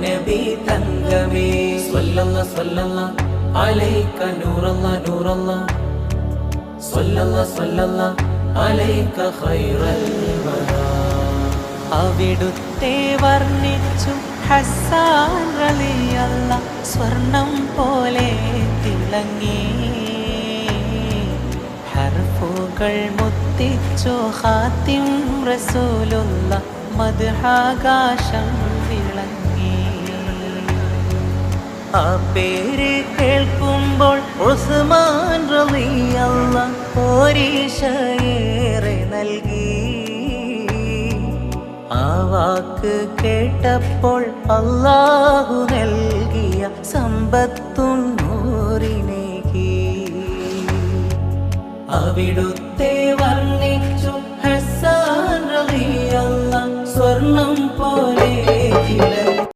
നബി തങ്കമേ സ്വല്ലല്ലാഹു സ്വല്ലല്ലാഹു അലൈക നൂറല്ലാഹ് നൂറല്ലാഹ് സ്വല്ലല്ലാഹു സ്വല്ലല്ലാഹു അലൈക ഖൈറൽ വറാ. അവിടുത്തെ വർണ്ണിച്ചു ഹസ്സാൻ റളിയല്ലാഹ് സ്വർണം പോലെ തിളങ്ങി. ഹർഫുകൾ മുത്തിച്ചു ഖാത്തിം റസൂലുള്ളാഹ് മദ്ഹാകാശം വിളങ്ങി. ആ പേര് കേൾക്കുമ്പോൾ ഉസ്മാൻ റളിയല്ലാഹു പോരീശയേറെ നൽകി. ആ വാക്ക് കേട്ടപ്പോൾ അല്ലാഹു നൽകിയ സമ്പത്തും നൂറിനേകി. അവിടുത്തെ വർണ്ണിച്ചു ഹസ്സാൻ റളിയല്ലാഹു സ്വർണം പോലെ